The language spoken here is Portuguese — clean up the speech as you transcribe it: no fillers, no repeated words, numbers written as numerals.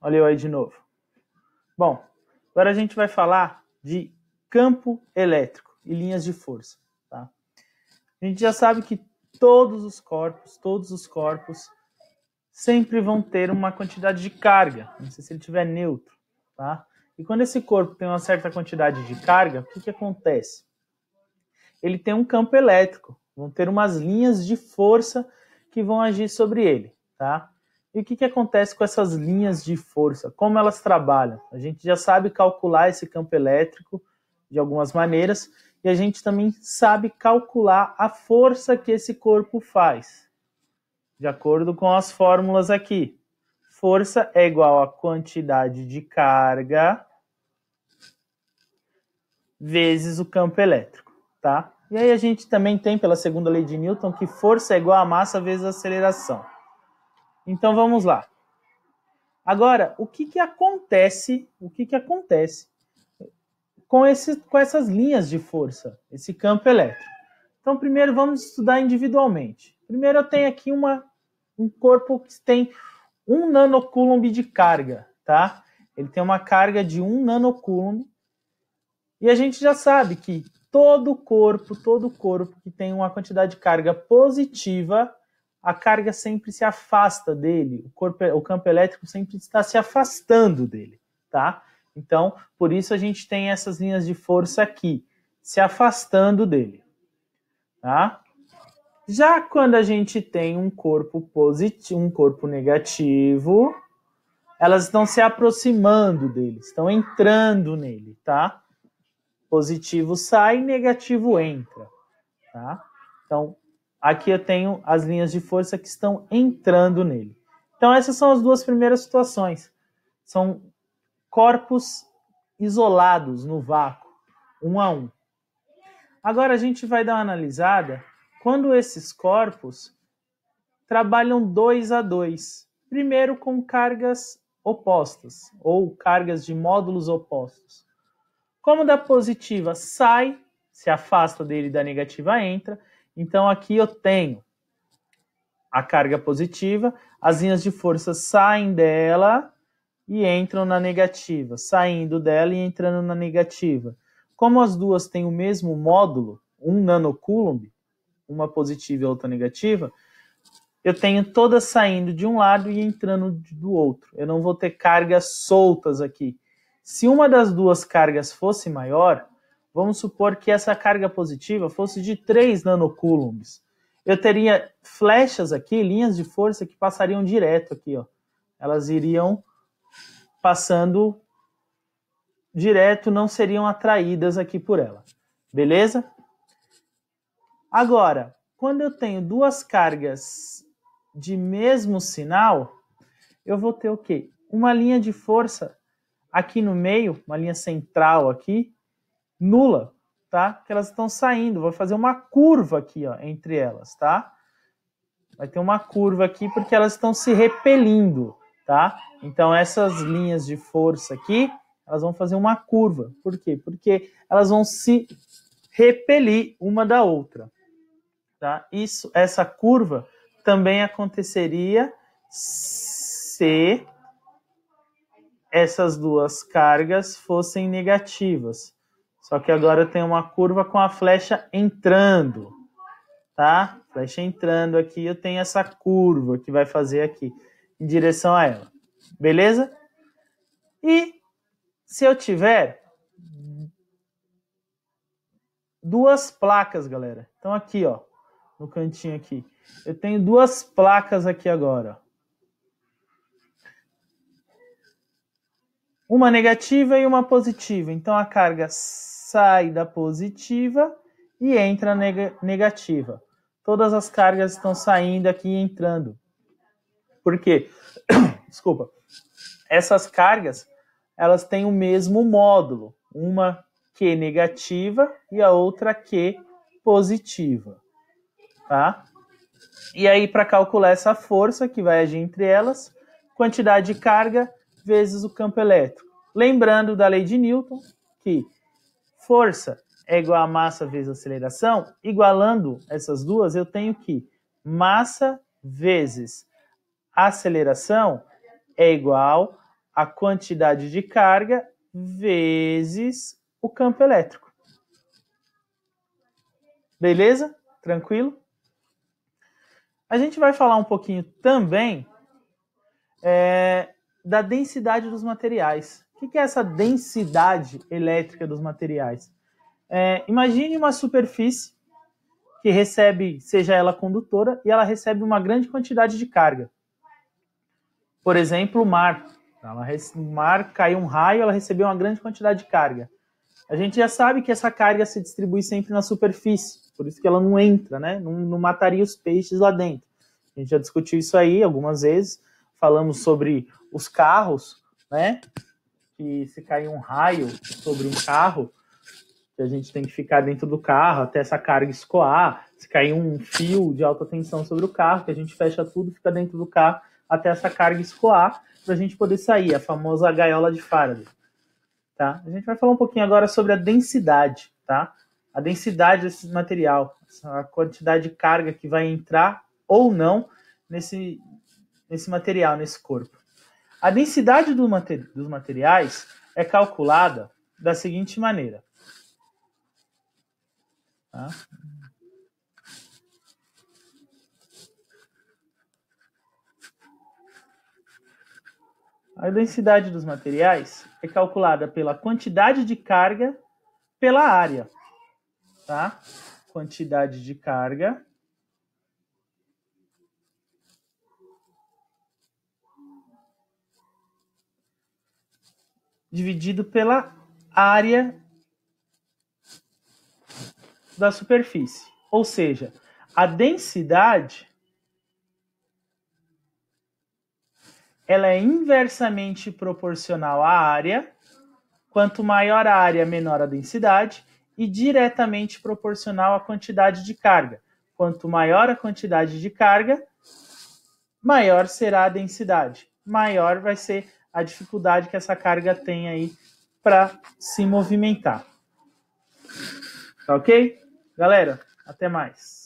Olha eu aí de novo. Bom, agora a gente vai falar de campo elétrico e linhas de força. Tá? A gente já sabe que todos os corpos sempre vão ter uma quantidade de carga, não sei se ele estiver neutro. Tá? E quando esse corpo tem uma certa quantidade de carga, o que acontece? Ele tem um campo elétrico, vão ter umas linhas de força que vão agir sobre ele. Tá? E o que acontece com essas linhas de força? Como elas trabalham? A gente já sabe calcular esse campo elétrico de algumas maneiras e a gente também sabe calcular a força que esse corpo faz. De acordo com as fórmulas aqui. Força é igual a quantidade de carga vezes o campo elétrico. Tá? E aí a gente também tem, pela segunda lei de Newton, que força é igual a massa vezes a aceleração. Então vamos lá. Agora, o que acontece com essas linhas de força, esse campo elétrico? Então, primeiro vamos estudar individualmente. Primeiro eu tenho aqui um corpo que tem 1 nanocoulomb de carga, tá? Ele tem uma carga de 1 nanocoulomb. E a gente já sabe que todo corpo que tem uma quantidade de carga positiva, a carga sempre se afasta dele, o campo elétrico sempre está se afastando dele, tá? Então, por isso a gente tem essas linhas de força aqui, se afastando dele, tá? Já quando a gente tem um corpo positivo, um corpo negativo, elas estão se aproximando dele, estão entrando nele, tá? Positivo sai, negativo entra, tá? Então, aqui eu tenho as linhas de força que estão entrando nele. Então, essas são as duas primeiras situações. São corpos isolados no vácuo, 1 a 1. Agora, a gente vai dar uma analisada quando esses corpos trabalham 2 a 2. Primeiro com cargas opostas, ou cargas de módulos opostos. Como da positiva sai, se afasta dele, da negativa entra, então aqui eu tenho a carga positiva, as linhas de força saem dela e entram na negativa, saindo dela e entrando na negativa. Como as duas têm o mesmo módulo, 1 nanocoulomb, uma positiva e outra negativa, eu tenho todas saindo de um lado e entrando do outro. Eu não vou ter cargas soltas aqui. Se uma das duas cargas fosse maior, vamos supor que essa carga positiva fosse de 3 nanocoulombs. Eu teria flechas aqui, linhas de força que passariam direto aqui, ó. Elas iriam passando direto, não seriam atraídas aqui por ela. Beleza? Agora, quando eu tenho duas cargas de mesmo sinal, eu vou ter o quê? Uma linha de força aqui no meio, uma linha central aqui, nula, tá? Que elas estão saindo, vou fazer uma curva aqui, ó, entre elas, tá? Vai ter uma curva aqui porque elas estão se repelindo, tá? Então essas linhas de força aqui, elas vão fazer uma curva. Por quê? Porque elas vão se repelir uma da outra, tá? Essa curva também aconteceria se essas duas cargas fossem negativas. Só que agora eu tenho uma curva com a flecha entrando, tá? Flecha entrando aqui, eu tenho essa curva que vai fazer aqui, em direção a ela. Beleza? E se eu tiver duas placas, galera. Então aqui, ó, no cantinho aqui. Eu tenho duas placas aqui agora, ó. Uma negativa e uma positiva. Então a carga sai da positiva e entra na negativa. Todas as cargas estão saindo aqui e entrando. Por quê? Desculpa. Essas cargas, elas têm o mesmo módulo. Uma Q negativa e a outra Q positiva. Tá? E aí, para calcular essa força que vai agir entre elas, quantidade de carga vezes o campo elétrico. Lembrando da lei de Newton, que força é igual a massa vezes aceleração, igualando essas duas, eu tenho que massa vezes aceleração é igual a quantidade de carga vezes o campo elétrico. Beleza? Tranquilo? A gente vai falar um pouquinho também da densidade dos materiais. O que é essa densidade elétrica dos materiais? Imagine uma superfície que recebe, seja ela condutora, e ela recebe uma grande quantidade de carga. Por exemplo, o mar. O mar caiu um raio, ela recebeu uma grande quantidade de carga. A gente já sabe que essa carga se distribui sempre na superfície, por isso que ela não entra, né? Não mataria os peixes lá dentro. A gente já discutiu isso aí algumas vezes. Falamos sobre os carros, né? Que se cair um raio sobre um carro, que a gente tem que ficar dentro do carro até essa carga escoar. Se cair um fio de alta tensão sobre o carro, que a gente fecha tudo, fica dentro do carro até essa carga escoar, para a gente poder sair, a famosa gaiola de Faraday. Tá? A gente vai falar um pouquinho agora sobre a densidade, tá? A densidade desse material, a quantidade de carga que vai entrar ou não nesse material, nesse corpo. A densidade dos materiais é calculada da seguinte maneira. Tá? A densidade dos materiais é calculada pela quantidade de carga pela área. Tá? Quantidade de carga dividido pela área da superfície. Ou seja, a densidade ela é inversamente proporcional à área. Quanto maior a área, menor a densidade, e diretamente proporcional à quantidade de carga. Quanto maior a quantidade de carga, maior será a densidade. Maior vai ser a dificuldade que essa carga tem aí para se movimentar. Tá ok? Galera, até mais.